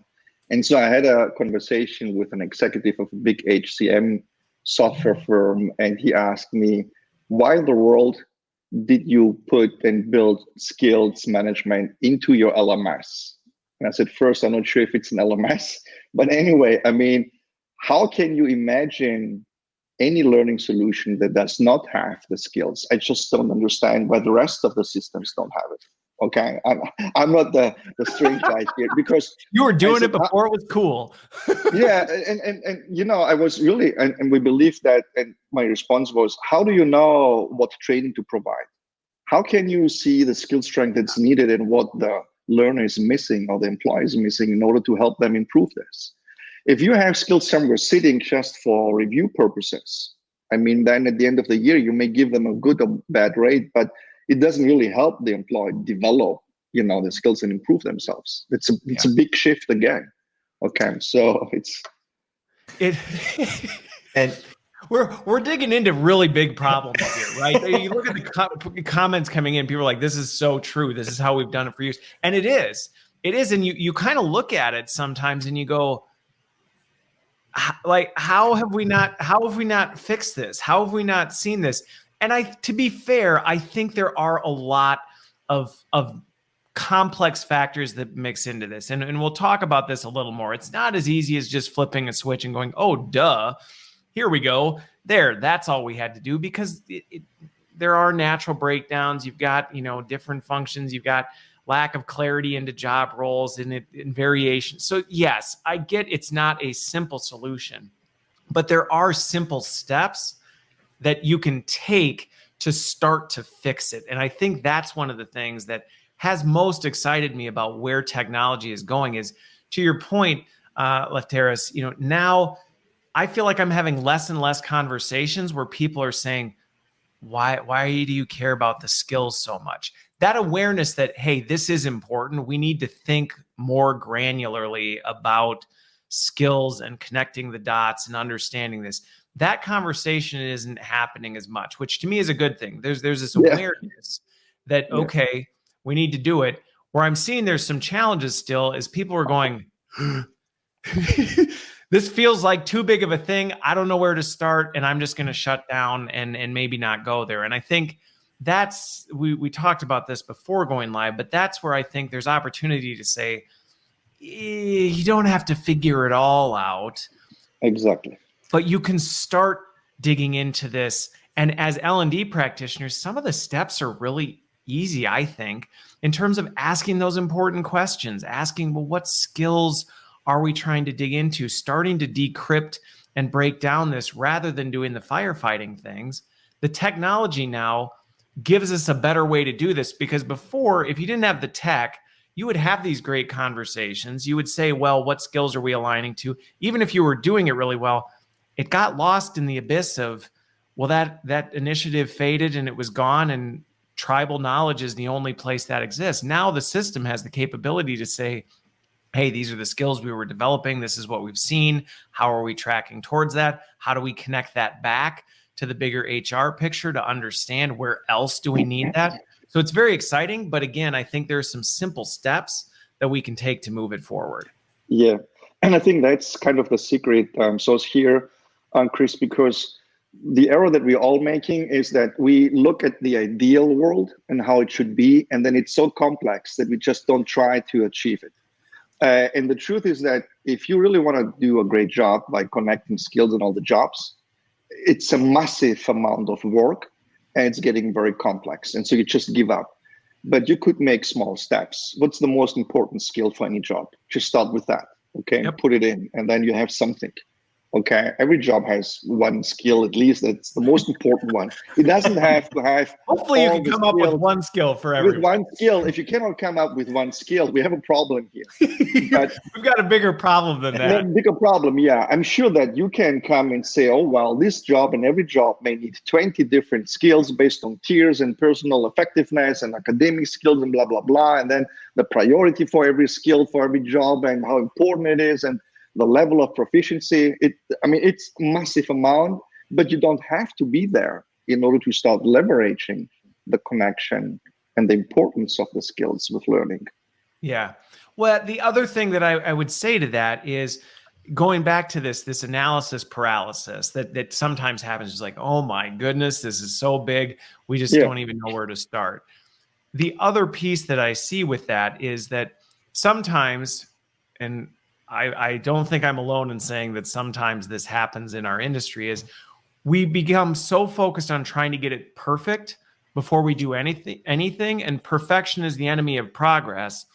And so I had a conversation with an executive of a big HCM software firm, and he asked me, why in the world did you put and build skills management into your LMS? And I said, first, I'm not sure if it's an LMS, but anyway, I mean, how can you imagine any learning solution that does not have the skills? I just don't understand why the rest of the systems don't have it. Okay, I'm not the strange guy here, because you were doing it before it was cool. Yeah, and you know, I was really, and we believe that, and my response was, how do you know what training to provide? How can you see the skill strength that's needed and what the learner is missing or the employee is missing in order to help them improve this? If you have skills somewhere sitting just for review purposes, I mean, then at the end of the year, you may give them a good or bad rate, but it doesn't really help the employee develop, you know, the skills and improve themselves. It's a big shift again. Okay, so and we're digging into really big problems here, right? You look at the comments coming in, people are like, this is so true. This is how we've done it for years. And it is. And you kind of look at it sometimes and you go, like, how have we not fixed this? How have we not seen this? And to be fair, I think there are a lot of complex factors that mix into this. And we'll talk about this a little more. It's not as easy as just flipping a switch and going, oh, duh, here we go. That's all we had to do, because there are natural breakdowns. You've got, you know, different functions. You've got lack of clarity into job roles and variation. So yes, I get it's not a simple solution, but there are simple steps that you can take to start to fix it. And I think that's one of the things that has most excited me about where technology is going. Is, to your point, Lefteris, you know, now I feel like I'm having less and less conversations where people are saying, why do you care about the skills so much? That awareness that, hey, this is important. We need to think more granularly about skills and connecting the dots and understanding this. That conversation isn't happening as much, which to me is a good thing. There's this awareness that, okay, we need to do it. Where I'm seeing there's some challenges still is people are going, this feels like too big of a thing. I don't know where to start, and I'm just going to shut down and maybe not go there. And I think that's, we talked about this before going live, but that's where I think there's opportunity to say, you don't have to figure it all out. Exactly. But you can start digging into this. And as L&D practitioners, some of the steps are really easy, I think, in terms of asking those important questions, asking, well, what skills are we trying to dig into, starting to decrypt and break down this rather than doing the firefighting things. The technology now gives us a better way to do this, because before, if you didn't have the tech, you would have these great conversations. You would say, well, what skills are we aligning to? Even if you were doing it really well, it got lost in the abyss of, well, that initiative faded and it was gone, and tribal knowledge is the only place that exists. Now the system has the capability to say, hey, these are the skills we were developing. This is what we've seen. How are we tracking towards that? How do we connect that back to the bigger HR picture to understand where else do we need that? So it's very exciting. But again, I think there are some simple steps that we can take to move it forward. Yeah. And I think that's kind of the secret sauce here, Chris, because the error that we're all making is that we look at the ideal world and how it should be, and then it's so complex that we just don't try to achieve it. And the truth is that if you really want to do a great job by connecting skills in all the jobs, it's a massive amount of work and it's getting very complex. And so you just give up. But you could make small steps. What's the most important skill for any job? Just start with that. Okay, Yep. Put it in, and then you have something. Okay, every job has one skill at least. That's the most important one. It doesn't have to have Hopefully you all can the come up with skills. one skill for With everyone. one skill, if you cannot come up with one skill, we have a problem here. But we've got a bigger problem than that. a bigger problem, yeah. I'm sure that you can come and say, oh, well, this job and every job may need 20 different skills based on tiers and personal effectiveness and academic skills and blah, blah, blah. And then the priority for every skill, for every job, and how important it is, and the level of proficiency. It's a massive amount, but you don't have to be there in order to start leveraging the connection and the importance of the skills with learning. Yeah. Well, the other thing that I would say to that is going back to this analysis paralysis that sometimes happens. Is like, oh my goodness, this is so big. We just don't even know where to start. The other piece that I see with that is that sometimes, and I don't think I'm alone in saying that sometimes this happens in our industry, is we become so focused on trying to get it perfect before we do anything, and perfection is the enemy of progress.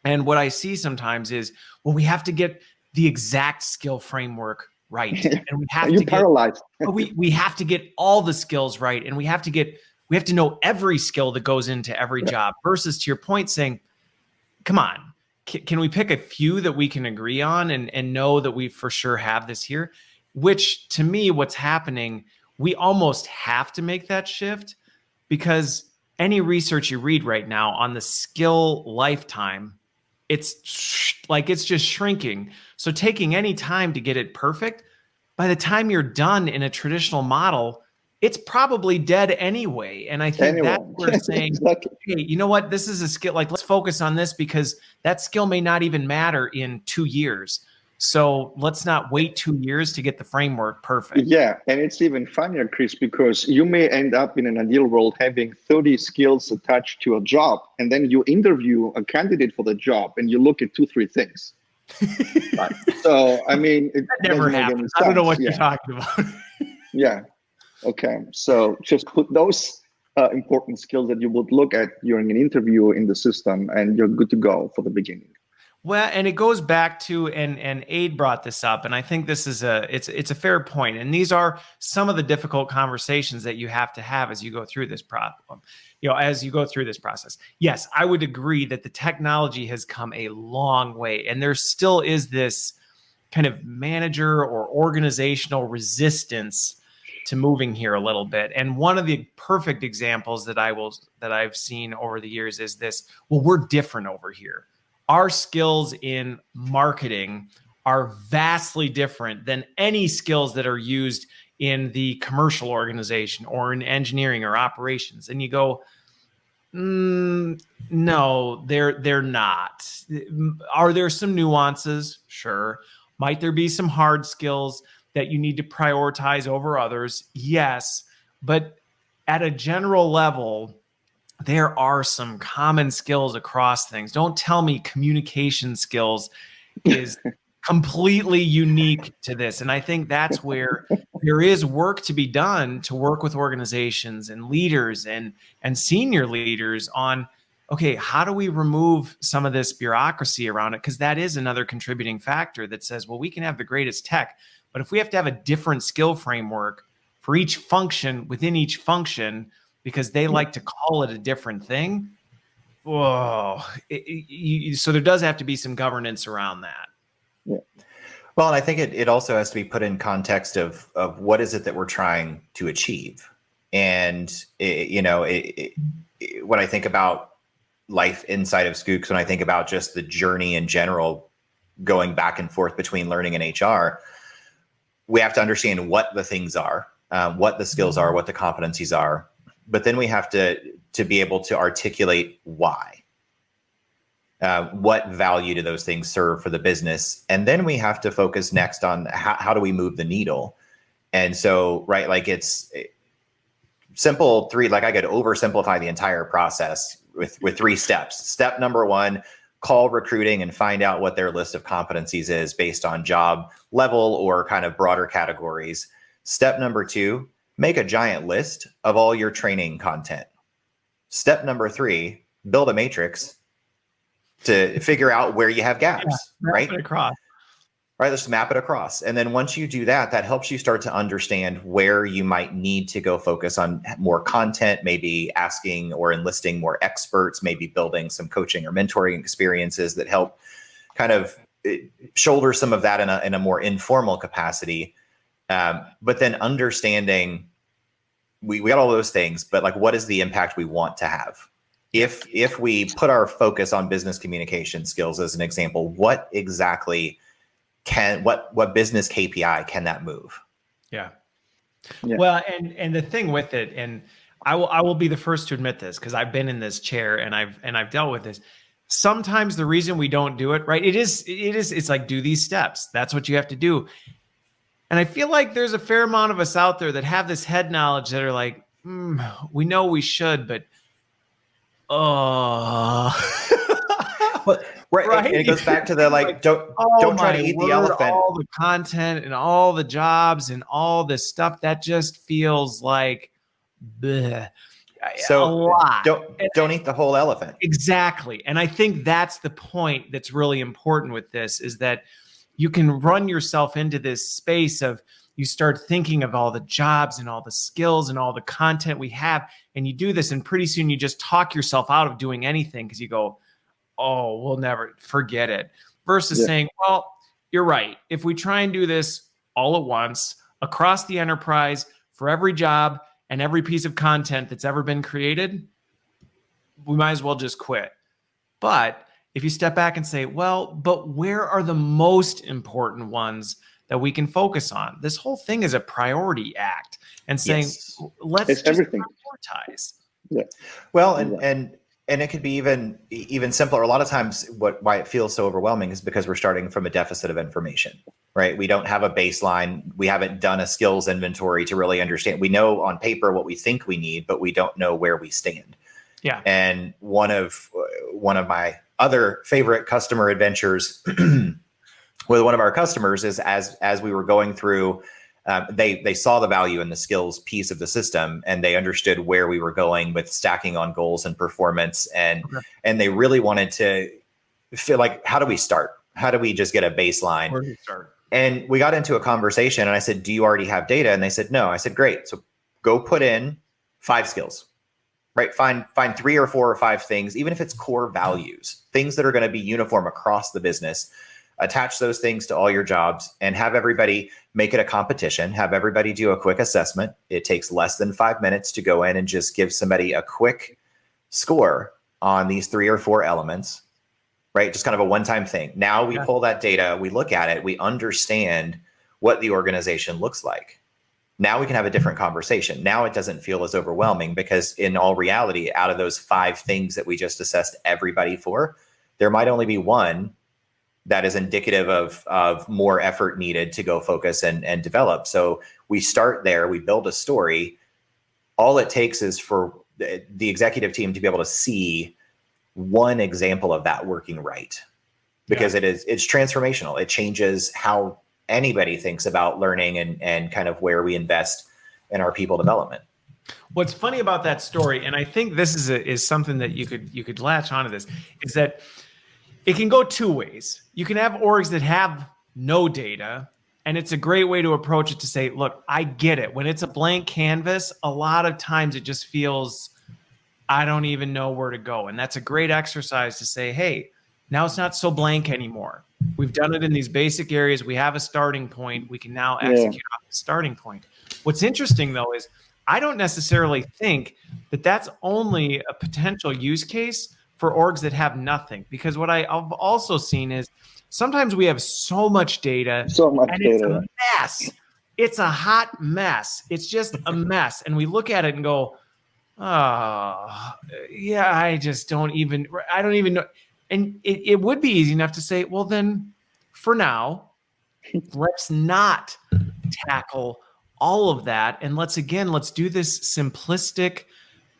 And what I see sometimes is, well, we have to get the exact skill framework right, and we have paralyzed. we have to get all the skills right, and we have to know every skill that goes into every job. Versus, to your point, saying, come on, can we pick a few that we can agree on and know that we for sure have this here? Which, to me, what's happening, we almost have to make that shift, because any research you read right now on the skill lifetime, it's just shrinking. So taking any time to get it perfect, by the time you're done in a traditional model, it's probably dead anyway. And I think that's what we're saying, exactly. Hey, you know what? This is a skill. Like, let's focus on this, because that skill may not even matter in 2 years. So let's not wait 2 years to get the framework perfect. Yeah, and it's even funnier, Chris, because you may end up in an ideal world having 30 skills attached to a job, and then you interview a candidate for the job, and you look at 2-3 things. Right. So, it that never happens. I don't know what you're talking about. Yeah. Okay. So just put those important skills that you would look at during an interview in the system, and you're good to go for the beginning. Well, and it goes back to, and Aid brought this up, and I think this is it's a fair point. And these are some of the difficult conversations that you have to have as you go through this problem. As you go through this process. Yes, I would agree that the technology has come a long way, and there still is this kind of manager or organizational resistance to moving here a little bit. And one of the perfect examples that I've seen over the years is this: well, we're different over here. Our skills in marketing are vastly different than any skills that are used in the commercial organization or in engineering or operations. And you go, no, they're not. Are there some nuances? Sure. Might there be some hard skills that you need to prioritize over others? Yes. But at a general level, there are some common skills across things. Don't tell me communication skills is completely unique to this. And I think that's where there is work to be done to work with organizations and leaders and senior leaders on, okay, how do we remove some of this bureaucracy around it? Because that is another contributing factor that says, well, we can have the greatest tech, but if we have to have a different skill framework for each function within each function, because they like to call it a different thing, whoa. So there does have to be some governance around that. Yeah. Well, and I think it also has to be put in context of what is it that we're trying to achieve. And, when I think about life inside of SchooX, when I think about just the journey in general, going back and forth between learning and HR, we have to understand what the things are, what the skills are, what the competencies are. But then we have to be able to articulate why. What value do those things serve for the business? And then we have to focus next on how do we move the needle? And so, right, like it's simple 3, like I could oversimplify the entire process with 3 steps. Step number 1, call recruiting and find out what their list of competencies is based on job level or kind of broader categories. Step number 2, make a giant list of all your training content. Step number 3, build a matrix to figure out where you have gaps, right? Across. right, let's map it across. And then once you do that, that helps you start to understand where you might need to go focus on more content, maybe asking or enlisting more experts, maybe building some coaching or mentoring experiences that help kind of shoulder some of that in a more informal capacity. But then understanding we got all those things, but like, what is the impact we want to have? If we put our focus on business communication skills as an example, what exactly what business KPI can that move? Yeah. Well, and the thing with it, and I will be the first to admit this because I've been in this chair and I've dealt with this. Sometimes the reason we don't do it, right? It's like, do these steps. That's what you have to do. And I feel like there's a fair amount of us out there that have this head knowledge that are like, we know we should, but But right. And it goes back to the like, don't try to eat the elephant. All the content and all the jobs and all this stuff that just feels like bleh. So a lot. Don't eat the whole elephant. Exactly. And I think that's the point that's really important with this is that you can run yourself into this space of you start thinking of all the jobs and all the skills and all the content we have. And you do this and pretty soon you just talk yourself out of doing anything because you go, oh, we'll never forget it. Versus saying, well, you're right. If we try and do this all at once across the enterprise for every job and every piece of content that's ever been created, we might as well just quit. But if you step back and say, well, but where are the most important ones that we can focus on? This whole thing is a priority act and saying, let's just prioritize. Yeah. Well, and it could be even simpler. A lot of times why it feels so overwhelming is because we're starting from a deficit of information, right? We don't have a baseline. We haven't done a skills inventory to really understand. We know on paper what we think we need, but we don't know where we stand. Yeah. And one of my other favorite customer adventures with one of our customers is as we were going through, they saw the value in the skills piece of the system, and they understood where we were going with stacking on goals and performance, and they really wanted to feel like, how do we start? How do we just get a baseline? Where do we start? And we got into a conversation, and I said, do you already have data? And they said, no. I said, great. So go put in 5 skills, right? Find 3 or 4 or 5 things, even if it's core values, things that are going to be uniform across the business. Attach those things to all your jobs and have everybody make it a competition, have everybody do a quick assessment. It takes less than 5 minutes to go in and just give somebody a quick score on these 3 or 4 elements, right? Just kind of a one-time thing. Now we pull that data, we look at it, we understand what the organization looks like. Now we can have a different conversation. Now it doesn't feel as overwhelming because in all reality, out of those 5 things that we just assessed everybody for, there might only be one that is indicative of more effort needed to go focus and develop. So we start there, we build a story. All it takes is for the executive team to be able to see one example of that working right, because it's transformational. It changes how anybody thinks about learning and kind of where we invest in our people development. What's funny about that story, and I think this is something that you could latch onto this, is that it can go 2 ways. You can have orgs that have no data, and it's a great way to approach it to say, look, I get it. When it's a blank canvas, a lot of times it just feels, I don't even know where to go. And that's a great exercise to say, hey, now it's not so blank anymore. We've done it in these basic areas. We have a starting point. We can now execute off the starting point. What's interesting, though, is I don't necessarily think that that's only a potential use case for orgs that have nothing, because what I've also seen is sometimes we have so much data, it's a mess. It's a hot mess. It's just a mess. And we look at it and go, oh, yeah, I don't even know. And it would be easy enough to say, well, then for now, let's not tackle all of that. And let's do this simplistic,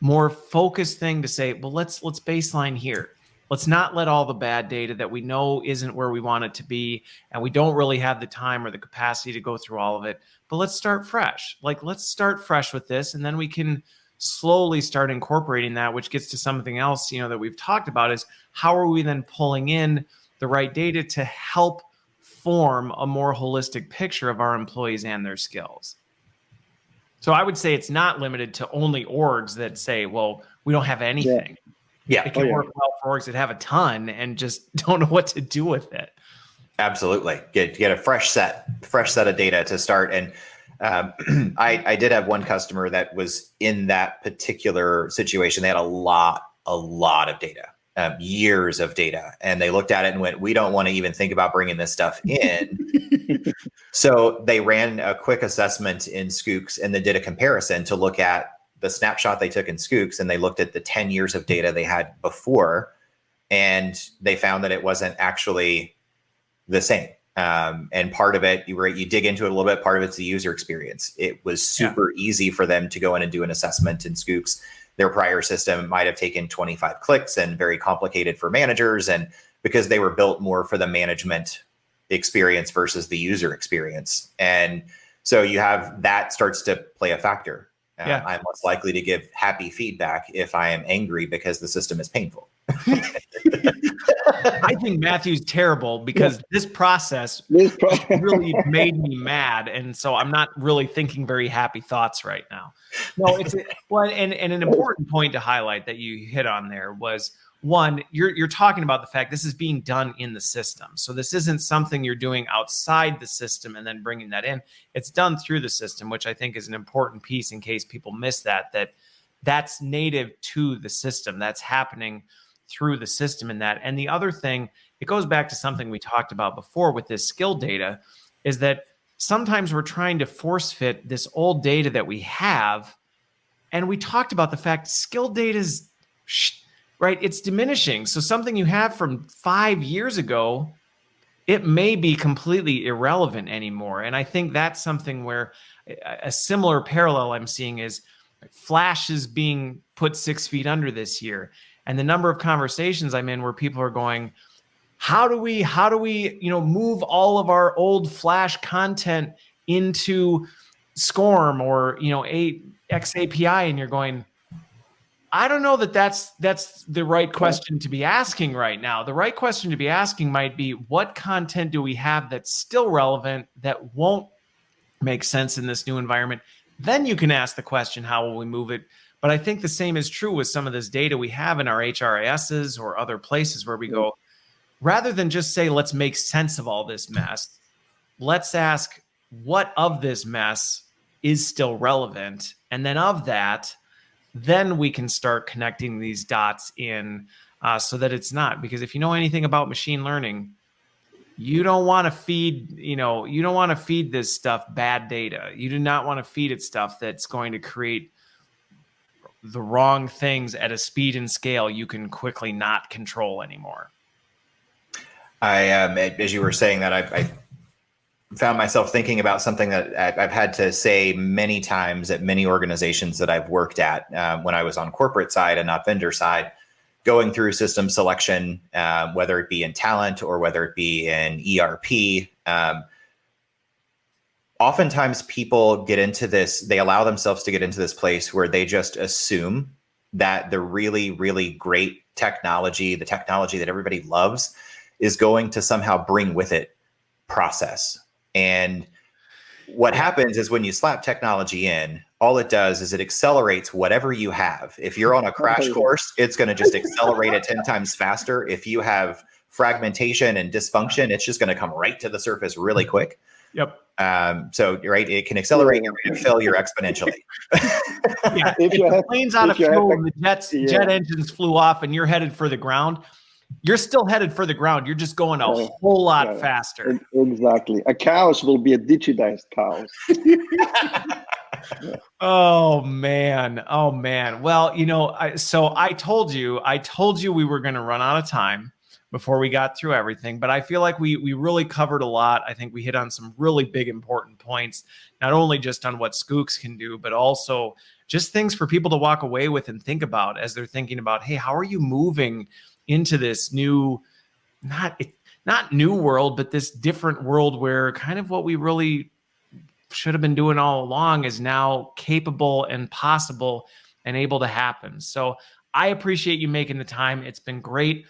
more focused thing to say, well, let's baseline here. Let's not let all the bad data that we know isn't where we want it to be, and we don't really have the time or the capacity to go through all of it, but let's start fresh. Like, let's start fresh with this, and then we can slowly start incorporating that, which gets to something else, that we've talked about, is how are we then pulling in the right data to help form a more holistic picture of our employees and their skills. So I would say it's not limited to only orgs that say, well, we don't have anything. Yeah. It can work well for orgs that have a ton and just don't know what to do with it. Absolutely. Get a fresh set of data to start. And I did have one customer that was in that particular situation. They had a lot of data, years of data. And they looked at it and went, we don't want to even think about bringing this stuff in. So they ran a quick assessment in SchooX and then did a comparison to look at the snapshot they took in SchooX, and they looked at the 10 years of data they had before, and they found that it wasn't actually the same. And part of it, you dig into it a little bit, part of it's the user experience. It was super easy for them to go in and do an assessment in SchooX. Their prior system might have taken 25 clicks and very complicated for managers, and because they were built more for the management experience versus the user experience. And so you have that starts to play a factor. I'm less likely to give happy feedback if I am angry because the system is painful. I think Matthew's terrible because this process really made me mad. And so I'm not really thinking very happy thoughts right now. No, and an important point to highlight that you hit on there was, one, you're talking about the fact this is being done in the system. So this isn't something you're doing outside the system and then bringing that in. It's done through the system, which I think is an important piece in case people miss that's native to the system. That's happening through the system in that. And the other thing, it goes back to something we talked about before with this skill data, is that sometimes we're trying to force fit this old data that we have. And we talked about the fact skill data is right, it's diminishing. So something you have from 5 years ago, it may be completely irrelevant anymore. And I think that's something where a similar parallel I'm seeing is Flash is being put 6 feet under this year. And the number of conversations I'm in where people are going, how do we, move all of our old Flash content into SCORM or, XAPI? And you're going, I don't know that's the right question to be asking right now. The right question to be asking might be, what content do we have that's still relevant that won't make sense in this new environment? Then you can ask the question, how will we move it? But I think the same is true with some of this data we have in our HRISs or other places where we go, rather than just say, let's make sense of all this mess, let's ask what of this mess is still relevant. And then of that, then we can start connecting these dots in so that it's not. Because if you know anything about machine learning, you don't want to feed, this stuff bad data. You do not want to feed it stuff that's going to create the wrong things at a speed and scale you can quickly not control anymore. As you were saying that, I found myself thinking about something that I've had to say many times at many organizations that I've worked at when I was on corporate side and not vendor side, going through system selection, whether it be in talent or whether it be in ERP. Oftentimes people get into this, they allow themselves to get into this place where they just assume that the really, really great technology, the technology that everybody loves, is going to somehow bring with it process. And what happens is when you slap technology in, all it does is it accelerates whatever you have. If you're on a crash course, it's going to just accelerate it 10 times faster. If you have fragmentation and dysfunction, it's just going to come right to the surface really quick. Yep. So right, it can accelerate your rate of failure exponentially. If the plane's out of fuel and the jet engines flew off and you're headed for the ground, you're still headed for the ground. You're just going a whole lot faster. Exactly. A chaos will be a digitized chaos. Oh man. Well, I told you we were going to run out of time before we got through everything, but I feel like we really covered a lot. I think we hit on some really big, important points, not only just on what SchooX can do, but also just things for people to walk away with and think about as they're thinking about, hey, how are you moving into this new, not new world, but this different world where kind of what we really should have been doing all along is now capable and possible and able to happen. So I appreciate you making the time. It's been great.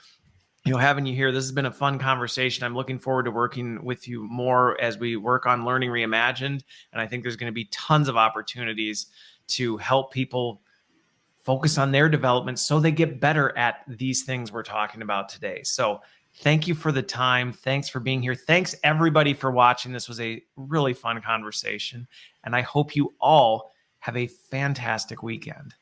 having you here. This has been a fun conversation. I'm looking forward to working with you more as we work on Learning Reimagined. And I think there's going to be tons of opportunities to help people focus on their development so they get better at these things we're talking about today. So thank you for the time. Thanks for being here. Thanks everybody for watching. This was a really fun conversation. And I hope you all have a fantastic weekend.